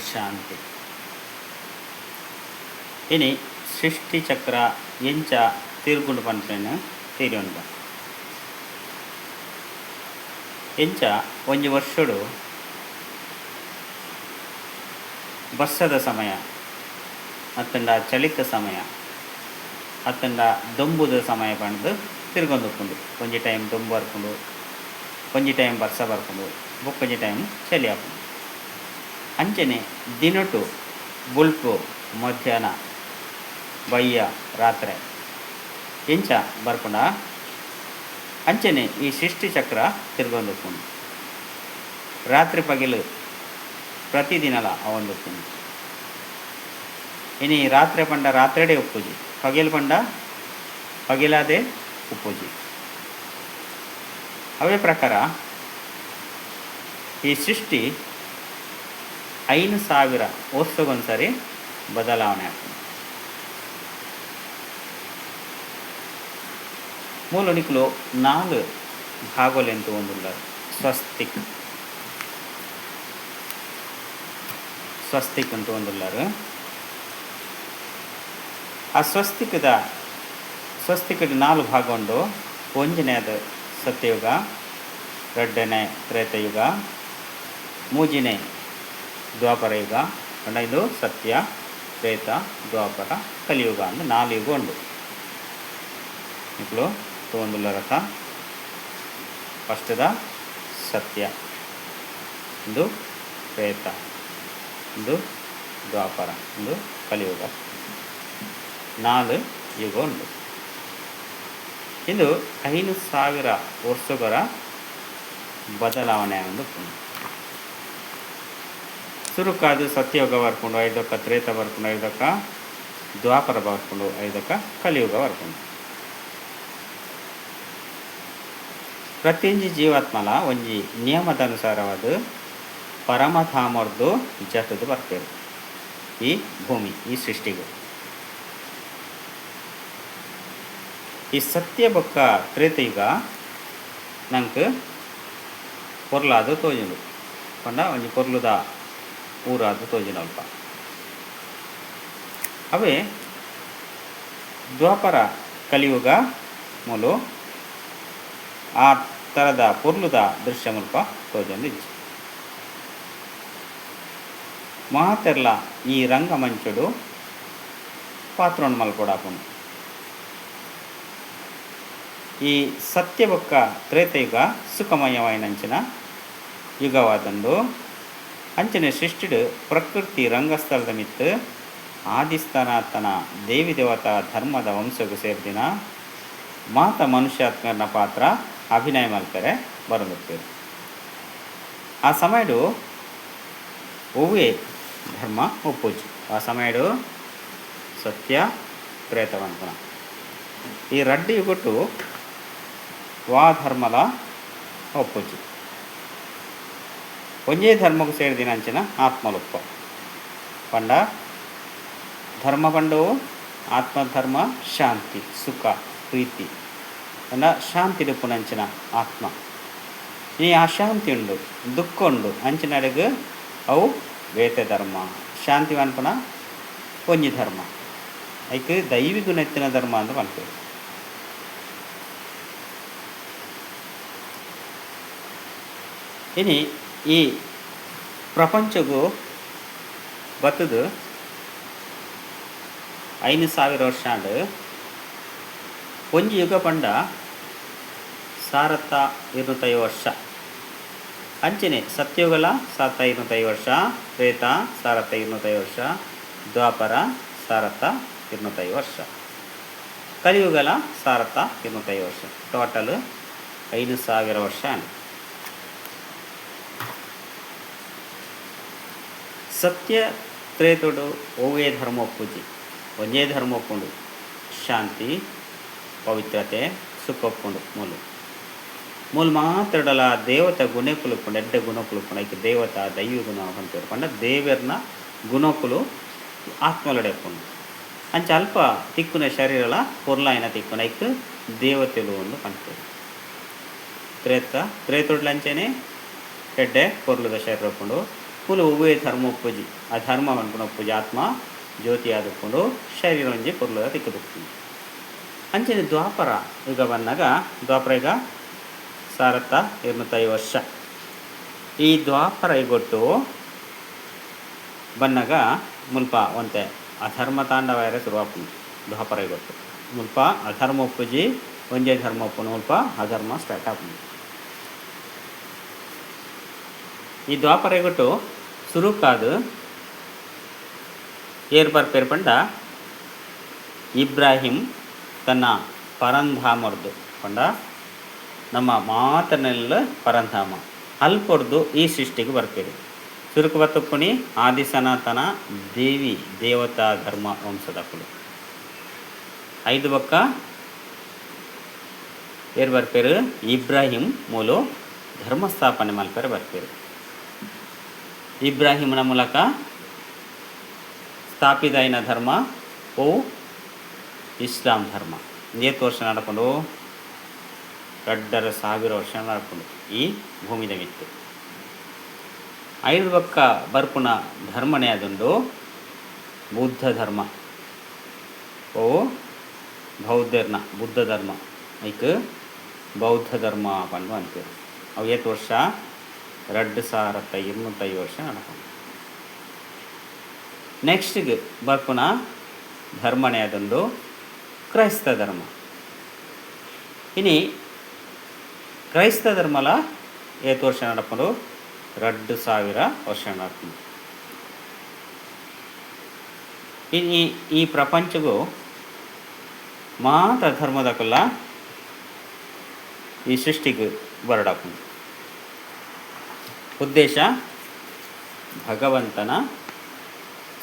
ಶಾಂತಿ. ಇನಿ ಸೃಷ್ಟಿ ಚಕ್ರ ಎಂಚ ತಿರುಗುಂಡು ಪಂಪೇನು ತೀರಿಯುಂಡ. ಎಂಚ ಒಂಜಿ ವರ್ಷಡು ವರ್ಷದ ಸಮಯ ಅತ್ತಂಡ ಚಳಿತ ಸಮಯ ಅತ್ತಂಡ ದೊಂಬುದ ಸಮಯ ಪಂಡು ತಿರುಗೊಂದುಪ್ಪುಂಡು. ಒಂಜಿ ಟೈಮ್ ದೊಂಬು ಬರ್ಪುಂಡು, ಒಂಜಿ ಟೈಮ್ ವರ್ಷ ಬರ್ಪುಂಡು, ಬೊಕ್ಕೊಂಜಿ ಟೈಮ್ ಚಳಿ ಆಪುಂಡು. ಅಂಚನೆ ದಿನಟು ಬುಲ್ಪು ಮಧ್ಯಾಹ್ನ ಬಯ್ಯ ರಾತ್ರಿ ಎಂಚ ಬರ್ಪುಂಡ. ಅಂಚನೆ ಈ ಸೃಷ್ಟಿ ಚಕ್ರ ತಿರುಗೊಂದುಪ್ಪುಂಡು. ರಾತ್ರಿ ಪಗಲು ಪ್ರತಿದಿನಲ ಅವೊಂದುಪ್ಪುಂಡು. ಇನಿ ರಾತ್ರಿ ಪಂಡ ರಾತ್ರಿಡೆ ಉಪ್ಪುಜಿ, ಪಗಲು ಪಂಡ ಪಗಲಾದೆ ಉಪ್ಪುಜಿ. ಅವೇ ಪ್ರಕಾರ ಈ ಸೃಷ್ಟಿ 5,000 ವರ್ಷಗೊಂದ್ಸರಿ ಬದಲಾವಣೆ ಆಗ್ತದೆ. ಮೂಲನಿಕ್ಲು 4 ಭಾಗಲೆಂತು ಒಂದುಲ್ಲ. ಸ್ವಸ್ತಿಕ್ ಅಂತ ಒಂದುಲ್ಲಾರು. ಆ ಸ್ವಸ್ತಿಕದ 4 ಭಾಗ ಉಂಡು. ಒಂಜನೆಯದು ಸತ್ಯಯುಗ, ಎರಡನೇ ತ್ರೇತಯುಗ, ಮೂಜಿನೇ ದ್ವಾಪರ ಯುಗ, ಇದು ಸತ್ಯ, ತ್ರೇತ, ದ್ವಾಪರ, ಕಲಿಯುಗ ಅಂದು 4 ಯುಗ ಉಂಡು. ಇಕ್ಳು ತೊಂದುಲ್ಲ ರಥ. ಫಸ್ಟ್ದ ಸತ್ಯ, ಇದು ತ್ರೇತ, ಇದು ದ್ವಾಪರ, ಇದು ಕಲಿಯುಗ. 4 ಯುಗ ಉಂಡು. ಇದು 5,000 ವರ್ಷಗಳ ಬದಲಾವಣೆ ಒಂದು ಸುರುಕಾದು ಸತ್ಯಯುಗ ಬರ್ಕೊಂಡು, 5ಕ್ಕ ತ್ರೇತ ಬರ್ಕೊಂಡು, 5ಕ್ಕ ದ್ವಾಪರ ಬರ್ಕೊಂಡು, 5ಕ್ಕ ಕಲಿಯುಗ ಬರ್ಕೊಂಡು. ಪ್ರತಿಯೊಂದು ಜೀವಾತ್ಮಲ ಒಂಜಿ ನಿಯಮದ ಅನುಸಾರವಾದ ಪರಮಧಾಮರ್ದು ಜತದು ಬರ್ತೇವೆ ಈ ಭೂಮಿ, ಈ ಸೃಷ್ಟಿಗೂ. ಈ ಸತ್ಯ ಬೊಕ್ಕ ತ್ರೇತಯುಗ ನಂಗೆ ಪೊರ್ಲಾದು ತೋಜುಂಡು ಪಂಡ ಒಂಜಿ ಪೊರ್ಲುದ ಊರಾದು ತೋಜಿನ ಅಲ್ಪ. ಅವೇ ದ್ವಾಪರ ಕಲಿಯುಗ ಮೂಲು ಆ ಥರದ ಪೊರ್ಲುದ ದೃಶ್ಯ ಮುಲ್ಪ ತೋಜೊಂದು ಇಜ್ಜಿ. ಮಹಾತೆರ್ಲ ಈ ರಂಗಮಂಚುಡು ಪಾತ್ರೋಣ ಮಲ್ಪೊಡಾಪುಂಡು. ಈ ಸತ್ಯ ಬೊಕ್ಕ ತ್ರೇತಯುಗ ಸುಖಮಯವಾಯಿನಂಚಿನ ಯುಗವಾದಂದು. ಅಂಚನೆ ಸೃಷ್ಟಿಡು ಪ್ರಕೃತಿ ರಂಗಸ್ಥಳದ ಮಿತ್ತು ಆದಿಸ್ಥಾನಾತನ ದೇವಿ ದೇವತಾ ಧರ್ಮದ ವಂಶಗೂ ಸೇರಿದಿನ ಮಾತ ಮನುಷ್ಯಾತ್ಮನ ಪಾತ್ರ ಅಭಿನಯ ಮಲ್ಪರೆ ಬರಬೇಕು. ಆ ಸಮಯಡು ಒವ್ವೇ ಧರ್ಮ ಒಪ್ಪುಜಿ. ಆ ಸಮಯಡು ಸತ್ಯ ತ್ರೇತವಂತನ ಈ ರಡ್ಡಿ ಯುಗಟ್ಟು ವಾ ಧರ್ಮಲ ಒಪ್ಪುಜಿ. ಒಂಜೇ ಧರ್ಮಕ್ಕೂ ಸೇರಿದಿನ ಅಂಚಿನ ಆತ್ಮಲೊಪ್ಪ ಪಂಡ ಧರ್ಮ ಪಂಡವು ಆತ್ಮಧರ್ಮ ಶಾಂತಿ ಸುಖ ಪ್ರೀತಿ ಪಂಡ ಶಾಂತಿ ಡುಪ್ಪುನಂಚಿನ ಆತ್ಮ. ಈ ಅಶಾಂತಿ ಉಂಡು, ದುಃಖ ಉಂಡು ಅಂಚಿನ ಅಡುಗು ಅವು ಬೇತೆ ಧರ್ಮ. ಶಾಂತಿ ಅನ್ಪನ ಒಂಜಿ ಧರ್ಮ, ಐಕ್ ದೈವಿ ಗುಣೆತ್ತಿನ ಧರ್ಮ ಅಂತ ಅನ್ಪೇವೆ. ಇನಿ ಈ ಪ್ರಪಂಚಗೂ ಬತ್ತದು 5,000 ವರ್ಷ ಅಂಡು ಒಂಜಿ ಯುಗ ಪಂಡ 1,250 ವರ್ಷ. ಅಂಚನೆ ಸತ್ಯಯುಗಲ 1,250 ವರ್ಷ, ತ್ರೇತ 1,250 ವರ್ಷ, ದ್ವಾಪರ 1,250 ವರ್ಷ, ಕಲಿಯುಗಲ 1,250 ವರ್ಷ. ಟೋಟಲ್ 5,000 ವರ್ಷ. ಸತ್ಯ ತ್ರೇತೋಡು ಒವ್ವೇ ಧರ್ಮ ಒಪ್ಪುಜಿ. ಒಂದೇ ಧರ್ಮ ಒಪ್ಪುಂಡು, ಶಾಂತಿ ಪವಿತ್ರತೆ ಸುಖ ಒಪ್ಪುಂಡು. ಮೂಲು ಮಾತ್ರಡಲ ದೇವತ ಗುಣಕುಲು ಪಂಡ ಎಡ್ಡೆ ಗುಣಕುಲು ಪಂಡ ಐಕ್ ದೇವತ ದೈವಿ ಗುಣ ಅಂತಾರೆ ಪಂಡ ದೇವರ್ನ ಗುಣಕುಲು ಆತ್ಮಲಡೆ ಪಂಡು. ಅಂಚ ಅಲ್ಪ ತಿಕ್ಕುನ ಶರೀರಲ ಪೊರ್ಲಾಯಿನ ತಿಕ್ಕುನ ಐಕ್ ದೇವತೆಲು ಒಂದು ಪಂಡ್ತೇವೆ. ತ್ರೇತೋಡ್ಲಂಚನೆ ಎಡ್ಡೆ ಪೊರ್ಲುದ ಶರೀರ ಪಂಡು ಮೂಲ ಒವ್ವೇ ಧರ್ಮ ಒಪ್ಪುಜಿ ಆ ಧರ್ಮ ಪನ್ಪುನ ಒಪ್ಪುಜಿ ಆತ್ಮ ಜ್ಯೋತಿ ಆದುಕೊಂಡು ಶರೀರ ಒಂಜಿ ಪೊರ್ಲುದ ತಿಕ್ಕುದುಪ್ಪುಜಿ. ಅಂಚನೆ ದ್ವಾಪರ ಯುಗ ಬಂದಾಗ ದ್ವಾಪರ ಯುಗ ಸಾರತ್ತ 250 ವರ್ಷ. ಈ ದ್ವಾಪರ ಯುಗೊಟ್ಟು ಬನ್ನಾಗ ಮುಲ್ಪ ಒಂತೆ ಅಧರ್ಮ ತಾಂಡವಾಯರೆ ಶುರುವಾಪುಂಡು. ದ್ವಾಪರ ಯುಗೊಟ್ಟು ಮುಲ್ಪ ಅಧರ್ಮ ಒಪ್ಪುಜಿ ಒಂಜೇ ಧರ್ಮ ಒಪ್ಪುನು ಮುಲ್ಪ ಅಧರ್ಮ ಸ್ಟಾರ್ಟ್ ಆಪುಂಡು. ಈ ದ್ವಾಪರ ಯುಗೊಟ್ಟು ಸುರುಕಾದು ಏರ್ ಬರ್ಪೇರು ಪಂಡ ಇಬ್ರಾಹಿಂ ತನ್ನ ಪರಂಧಾಮರ್ದು ಪಂಡ ನಮ್ಮ ಮಾತನೆಲ್ಲ ಪರಂಧಾಮ ಅಲ್ಪೊಡ್ದು ಈ ಸೃಷ್ಟಿಗೆ ಬರ್ಪೇರು. ಸುರುಕು ಬತ್ತುಪ್ಪುಣಿ ಆದಿ ಸನಾತನ ದೇವಿ ದೇವತಾ ಧರ್ಮ ವಂಶದಕ್ಕಳು 5 ಬಕ್ಕ ಏರ್ ಬರ್ಪೇರು ಇಬ್ರಾಹಿಂ ಮೂಲು ಧರ್ಮ ಸ್ಥಾಪನೆ ಮಲ್ಪೇರು ಬರ್ಪೇರು. ಇಬ್ರಾಹಿಮನ ಮೂಲಕ ಸ್ಥಾಪಿತ ಆಯ್ನ ಧರ್ಮ ಓ ಇಸ್ಲಾಂ ಧರ್ಮ. ಏತು ವರ್ಷ ನಡ್ಕೊಂಡು 2,500 ವರ್ಷ ನಡ್ಕೊಂಡು ಈ ಭೂಮಿದ ಮಿತ್ತು. 5 ಬಕ್ಕ ಬರ್ಪುನ ಧರ್ಮನೇ ಅದೊಂದು ಬೌದ್ಧ ಧರ್ಮ. ಓ ಬೌದ್ಧರ್ನ ಬುದ್ಧ ಧರ್ಮ ಐಕ್ ಬೌದ್ಧ ಧರ್ಮ ಪಂಡು ಅಂತೀರು. ಅವು ಏತು ವರ್ಷ 2,250 ವರ್ಷ ನಡ್ಕೊಂಡು. ನೆಕ್ಸ್ಟ್ಗೆ ಬರ್ಪುನ ಧರ್ಮನೇ ಅದೊಂದು ಕ್ರೈಸ್ತ ಧರ್ಮ. ಇನಿ ಕ್ರೈಸ್ತ ಧರ್ಮಲ ಏತು ವರ್ಷ ನಡ್ಕೊಂಡು 2,000 ವರ್ಷ ನಡ್ಕೊಂಡು. ಇನ್ನು ಈ ಪ್ರಪಂಚಗೂ ಮಾತ್ರ ಧರ್ಮದಕ್ಕಲ್ಲ ಈ ಸೃಷ್ಟಿಗೆ ಬರಡಾಪುಂಡು. ಉದ್ದೇಶ ಭಗವಂತನ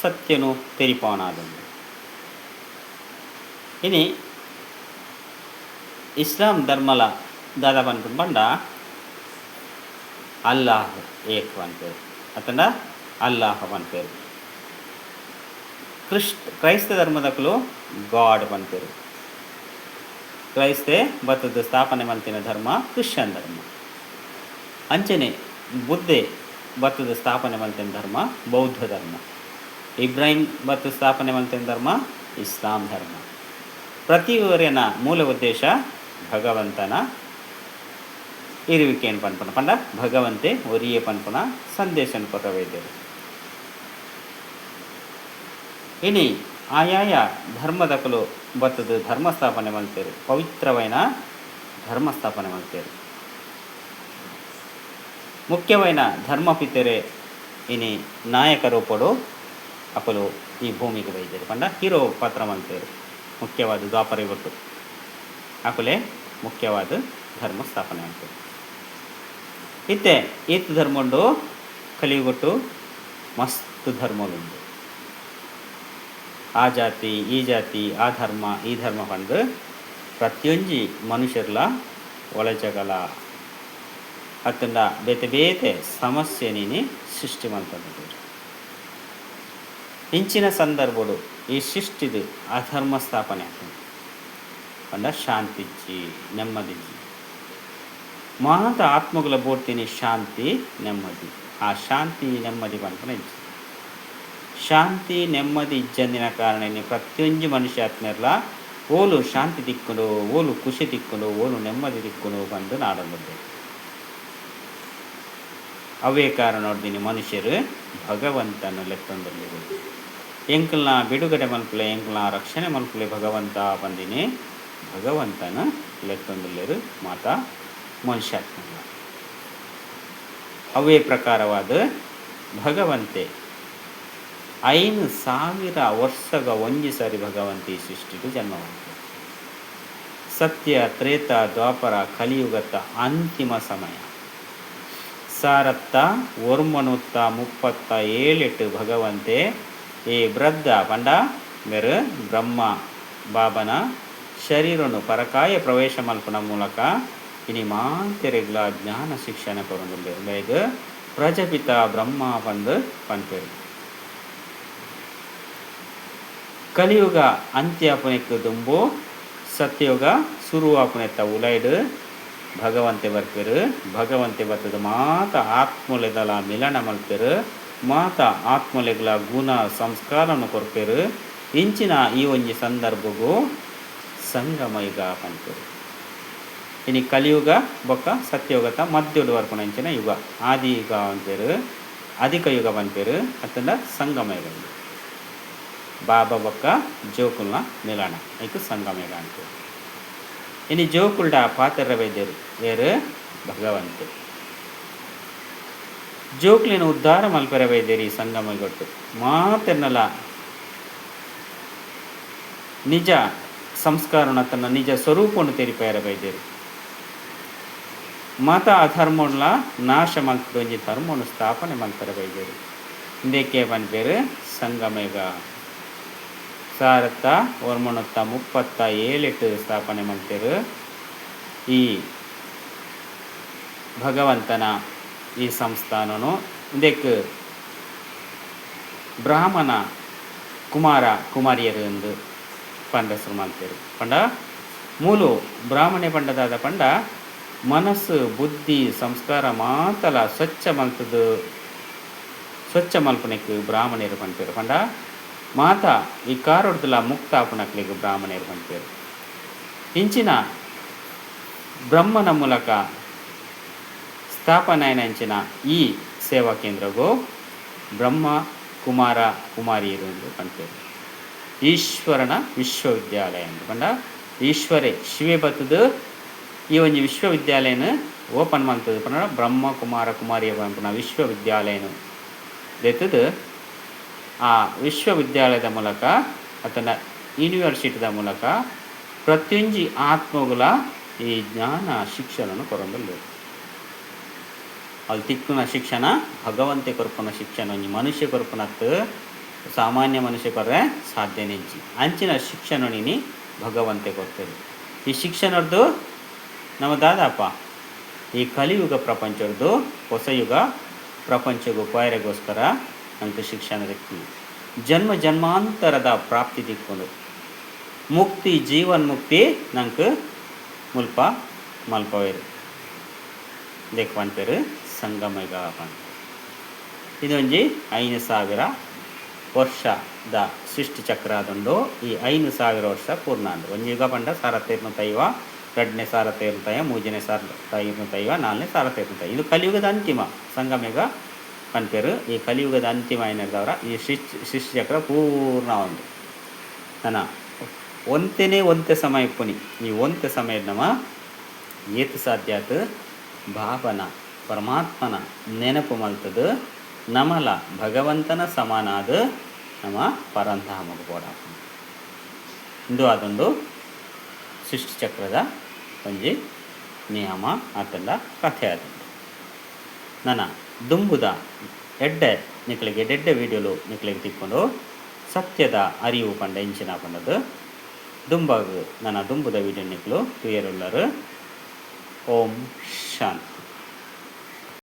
ಸತ್ಯನು ತೆರಿಪಾನಾದಂದು. ಇನಿ ಇಸ್ಲಾಂ ಧರ್ಮಲ ದಾದ ಬಂತು ಬಂಡ ಅಲ್ಲಾಹ್ ಏಕ್ ಅಂತೇರು ಅತಂಡ ಅಲ್ಲಾಹ್ ಅಂತೇರು. ಕ್ರೈಸ್ತ ಧರ್ಮದಕ್ಕಲು ಗಾಡ್ ಬಂತೇರು. ಕ್ರೈಸ್ತೆ ಬತ್ತದ ಸ್ಥಾಪನೆ ಮಂತಿನ ಧರ್ಮ ಕ್ರಿಶ್ಚಿಯನ್ ಧರ್ಮ. ಅಂಚನೆ ಬುದ್ಧೆ ಬತ್ತದ ಸ್ಥಾಪನೆ ಮಂತಿನ ಧರ್ಮ ಬೌದ್ಧ ಧರ್ಮ. ಇಬ್ರಾಹಿಂ ಬತ್ತ ಸ್ಥಾಪನೆ ಮಂತಿನ ಧರ್ಮ ಇಸ್ಲಾಂ ಧರ್ಮ. ಪ್ರತಿಯೊರಿಯನ ಮೂಲ ಉದ್ದೇಶ ಭಗವಂತನ ಇರುವಿಕೆ ಏನು ಪನ್ಪನ ಪಂಡ ಭಗವಂತೆ ಒರಿಯೇ ಪನ್ಪನ ಸಂದೇಶನ ಕೊಟ್ಟವೈದ್ಯರು. ಇನಿ ಆಯಾಯ ಧರ್ಮದಕಲು ಬತ್ತದ ಧರ್ಮ ಸ್ಥಾಪನೆ ಮಾಡ್ತೇರು. ಪವಿತ್ರವೈನ ಧರ್ಮ ಸ್ಥಾಪನೆ ಮಾಡ್ತೇರು. ಮುಖ್ಯವೈನ ಧರ್ಮ ಪಿತರೆ ಇನಿ ನಾಯಕರು ಪಡು ಅಪಲು ಈ ಭೂಮಿಗೆ ಬೈದೇರು ಪಂಡ ಹೀರೋ ಪಾತ್ರ ಮಾಡ್ತೇರು. ಮುಖ್ಯವಾದ ದ್ವಾಪರ ಯುಗೊಟ್ಟು ಅಕುಲೆ ಮುಖ್ಯವಾದ ಧರ್ಮ ಸ್ಥಾಪನೆ ಮಾಡ್ತೇರು. ಇತ್ತೆ ಈತ್ ಧರ್ಮ ಉಂಡು ಕಲಿಯುಗೊಟ್ಟು ಮಸ್ತ್ ಧರ್ಮಗಳುಂಡು. ಆ ಜಾತಿ ಈ ಜಾತಿ ಆ ಧರ್ಮ ಈ ಧರ್ಮ ಪಂಡು ಪ್ರತಿಯೊಂಜಿ ಮನುಷ್ಯರ್ಲ ಒಳಜಗಲ ಅತ್ತಂಡ ಬೇತೆ ಬೇತೆ ಸಮಸ್ಯೆನಿ ಸೃಷ್ಟಿ ಮಾಡ್ತಾರೆ. ಇಂಚಿನ ಸಂದರ್ಭಡು ಈ ಸೃಷ್ಟಿದು ಅಧರ್ಮ ಸ್ಥಾಪನೆ ಆಗ್ತದೆ ಪಂಡ ಶಾಂತಿಜ್ಜಿ ನೆಮ್ಮದಿಜ್ಜಿ ಮಾತ ಆತ್ಮಗಳ ಬೋಡ್ತೀನಿ ಶಾಂತಿ ನೆಮ್ಮದಿ. ಆ ಶಾಂತಿ ನೆಮ್ಮದಿ ಪಂಪನ ಇಜ್ಜಿ ಶಾಂತಿ ನೆಮ್ಮದಿ ಇಜ್ಜಂದಿನ ಕಾರಣ ಪ್ರತಿಯೊಂದು ಮನುಷ್ಯ ಆತ್ಮರ್ಲ ಓಲು ಶಾಂತಿ ತಿಕ್ಕೊಂಡು ಓಲು ಖುಷಿ ತಿಕ್ಕೊಂಡು ಓಲು ನೆಮ್ಮದಿ ತಿಕ್ಕೊಂಡು ಬಂದು ನಾಡಬದ್ದೆ. ಅವೇ ಕಾರಣ ನೋಡ್ತೀನಿ ಮನುಷ್ಯರು ಭಗವಂತನ ಲೆಕ್ಕದಲ್ಲಿ ಎಂಕಲ್ನ ಬಿಡುಗಡೆ ಮಲ್ಪಲೆ ಎಂಕಲ್ನ ರಕ್ಷಣೆ ಮಲ್ಪಲೆ ಭಗವಂತ ಬಂದಿನಿ ಭಗವಂತನ ಲೆಕ್ಕದಲ್ಲಿ ಮಾತ ಮನುಷ್ಯಾತ್ಮ. ಅವೇ ಪ್ರಕಾರವಾದ ಭಗವಂತೆ 5,000 ವರ್ಷಗ ಒಂಜಿ ಸಾರಿ ಭಗವಂತ ಈ ಸೃಷ್ಟಿಗೆ ಜನ್ಮವಾಗಿದೆ. ಸತ್ಯ ತ್ರೇತ ದ್ವಾಪರ ಕಲಿಯುಗತ ಅಂತಿಮ ಸಮಯ ಸಾರತ್ತ ಒರ್ಮನುತ್ತ 37 ಭಗವಂತೆ ಈ ವೃದ್ಧ ಪಂಡ ಮೇರು ಬ್ರಹ್ಮ ಬಾಬನ ಶರೀರನು ಪರಕಾಯ ಪ್ರವೇಶ ಮಲ್ಪನ ಮೂಲಕ ಇನಿ ಮಾತೆರೆಗ್ಲ ಜ್ಞಾನ ಶಿಕ್ಷಣ ಕೊರೊಂದುಲ್ಲೆ ಬೇಗ ಪ್ರಜಾಪಿತ ಬ್ರಹ್ಮ ಬಂದು ಪಂಪೇರು. ಕಲಿಯುಗ ಅಂತ್ಯಾಪನೆಕ್ಕೆ ದುಂಬು ಸತ್ಯಯುಗ ಶುರುವಾಪನೆತ್ತ ಉಲೈಡು ಭಗವಂತೆ ಬರ್ಪೇರು. ಭಗವಂತೆ ಬರ್ತದ ಮಾತ ಆತ್ಮಲೆದಲ ಮಿಲನ ಮಲ್ಪೇರು ಮಾತ ಆತ್ಮಲೆಗಳ ಗುಣ ಸಂಸ್ಕಾರನು ಕೊರ್ಪೇರು ಇಂಚಿನ ಈ ಒಂಜಿ ಸಂದರ್ಭಗೂ ಸಂಗಮಯುಗ ಪಂಪೇರು. ಇನಿ ಕಲಿಯುಗ ಬೊಕ್ಕ ಸತ್ಯಯುಗತ ಮಧ್ಯೋಡು ವರ್ಪುನಂಚಿನ ಯುಗ ಆದಿ ಯುಗ ಅಂಪೇರು, ಅಧಿಕ ಯುಗ ಪಂಪೇರು, ಅತ್ತಂಡ ಸಂಗಮಯುಗ. ಬಾಬಾ ಬೊಕ್ಕ ಜೋಕುಲ್ನ ಮಿಲನ ಐಕು ಸಂಗಮಯುಗ ಅಂಪೇರು. ಇನಿ ಜೋಕುಲ್ಡ ಪಾತ್ರ ವೈದ್ಯರು ಏರು ಭಗವಂತ ಜೋಕ್ಲಿನ ಉದ್ಧಾರ ಮಲ್ಪೆರ ವೈದ್ಯರಿ ಸಂಗಮಗೊಟ್ಟು ಮಾತೆನ್ನಲ ನಿಜ ಸಂಸ್ಕಾರನ ತನ್ನ ನಿಜ ಸ್ವರೂಪವನ್ನು ತೆರಿಪೇರ ವೈದ್ಯರು ಮತ ಅಧರ್ಮಗಳ ನಾಶ ಮಲ್ಪದ ಒಂಜಿ ಧರ್ಮವನ್ನು ಸ್ಥಾಪನೆ ಮಲ್ಪೆರ ವೈದ್ಯರು ಇಂದಕ್ಕೆ ಪನ್ಪೇರು ಸಂಗಮಯುಗ. 1937 ಸ್ಥಾಪನೆ ಮಲ್ಪೇರು ಈ ಭಗವಂತನ ಈ ಸಂಸ್ಥಾನನು. ಇದಕ್ಕೆ ಬ್ರಾಹ್ಮಣ ಕುಮಾರ ಕುಮಾರಿಯರು ಎಂದು ಪಂಡಸರು ಮಾಡ್ತಾರೆ. ಪಂಡ ಮೂಲು ಬ್ರಾಹ್ಮಣೆ ಪಂಡದಾದ ಪಂಡ ಮನಸ್ಸು ಬುದ್ಧಿ ಸಂಸ್ಕಾರ ಮಾತಲ ಸ್ವಚ್ಛ ಮಲ್ತದು ಸ್ವಚ್ಛ ಮಲ್ಪನೆಗೆ ಬ್ರಾಹ್ಮಣರು ಪಂಪೇರು. ಪಂಡ ಮಾತ ಈ ಕಾರೊಡ್ದಲ ಮುಕ್ತ ಆಪಣಕ್ಲಿಗೆ ಬ್ರಾಹ್ಮಣರು ಪಂಪೇರು. ಇಂಚಿನ ಬ್ರಹ್ಮನ ಮೂಲಕ ಸ್ಥಾಪನೆಯಂಚಿನ ಈ ಸೇವಾ ಕೇಂದ್ರಗೂ ಬ್ರಹ್ಮ ಕುಮಾರ ಕುಮಾರಿಯರು ಎಂದು ಪಂಪೇರು. ಈಶ್ವರನ ವಿಶ್ವವಿದ್ಯಾಲಯ ಎಂದು ಪಂಡ ಈಶ್ವರೇ ಶಿವೆ ಬತ್ತದು ಈ ಒಂಜಿ ವಿಶ್ವವಿದ್ಯಾಲಯನ ಓಪನ್ ಮಾಡ್ತದೆ ಪಂಡ ಬ್ರಹ್ಮ ಕುಮಾರ ಕುಮಾರಿಯ ಪಂಪನ ವಿಶ್ವವಿದ್ಯಾಲಯನು ದೆತ್ತದು. ಆ ವಿಶ್ವವಿದ್ಯಾಲಯದ ಮೂಲಕ ಅಥವಾ ಯೂನಿವರ್ಸಿಟಿದ ಮೂಲಕ ಪ್ರತಿಯೊಂಜಿ ಆತ್ಮಗಳ ಈ ಜ್ಞಾನ ಶಿಕ್ಷಣನು ಕೊರೊಂದುಲ್ಲೆ. ಅಲ್ಲಿ ತಿಕ್ಕುನ ಶಿಕ್ಷಣ ಭಗವಂತೆ ಕೊರ್ಪುನ ಶಿಕ್ಷಣ ಒಂಜಿ ಮನುಷ್ಯ ಕೊರ್ಪುನತ್ತು ಸಾಮಾನ್ಯ ಮನುಷ್ಯ ಕೊರ್ರೆ ಸಾಧ್ಯನಿಜ್ಜಿ ಅಂಚಿನ ಶಿಕ್ಷಣನಿನಿ ಭಗವಂತೆ ಕೊಡ್ತೇವೆ. ಈ ಶಿಕ್ಷಣದ್ದು ನಮ್ಮ ದಾದಾಪ ಈ ಕಲಿಯುಗ ಪ್ರಪಂಚದ್ದು ಹೊಸ ಯುಗ ಪ್ರಪಂಚಗೂ ಪಾಯರೆಗೋಸ್ಕರ ನಂಗೆ ಶಿಕ್ಷಣ ದಿಕ್ಕು ಜನ್ಮ ಜನ್ಮಾಂತರದ ಪ್ರಾಪ್ತಿ ದಿಕ್ಕೊಂಡು ಮುಕ್ತಿ ಜೀವನ್ ಮುಕ್ತಿ ನಂಗೆ ಮುಲ್ಪ ಮಲ್ಪವೇರು ದೇಕ್ ಪಂಪೇರು ಸಂಗಮಯುಗ ಪಂಪ. ಇದೊಂಜಿ 5,000 ವರ್ಷದ ಸೃಷ್ಟಿ ಚಕ್ರ ಆದುಂಡು ಈ 5,000 ವರ್ಷ ಪೂರ್ಣ ಅಂದು ಒಂಜಿ ಯುಗ ಪಂಡ 1,635 2ನೇ 1,635 3ನೇ 1,635 4ನೇ 1,635 ಇದು ಕಲಿಯುಗದ ಅಂತಿಮ ಸಂಗಮಯುಗ ಪಂಪೇರು. ಈ ಕಲಿಯುಗದ ಅಂತಿಮ ಏನಿರ್ದವ್ರ ಈ ಸೃಷ್ಟಿ ಚಕ್ರ ಪೂರ್ಣ ಒಂದು ನನ್ನ ಒಂತೆ ಸಮಯ ಪುನಿ ಈ ಒಂತೆ ಸಮಯ ನಮ್ಮ ಏತು ಸಾಧ್ಯಾತ್ ಭಾವನ ಪರಮಾತ್ಮನ ನೆನಪು ಮಲ್ತದು ನಮಲ ಭಗವಂತನ ಸಮಾನಾದ ನಮ್ಮ ಪರಂಧಾಮಗ ಬೋಡ ಇಂದು ಅದೊಂದು ಸೃಷ್ಟಿ ಚಕ್ರದ ಒಂಜಿ ನಿಯಮ ಆತಂಡ ಕಥೆ ಆದಂಡು. ನನ್ನ ದುಂಬುದ ಎಡ್ಡೆ ನಿಕ್ಲಿಗೆ ಎಡ್ಡೆ ವೀಡಿಯೋಲು ನಿಕ್ಲಿಗೆ ತಿಕ್ಕೊಂಡು ಸತ್ಯದ ಅರಿವು ಪಂಡ ಇಂಚಿನ ಪಂಡದು ದುಂಬಾಗ ನನ್ನ ದುಂಬುದ ವೀಡಿಯೋ ನಿಕ್ಲು ತುಯರುಳ್ಳರು. ಓಂ ಶಾಂತಿ.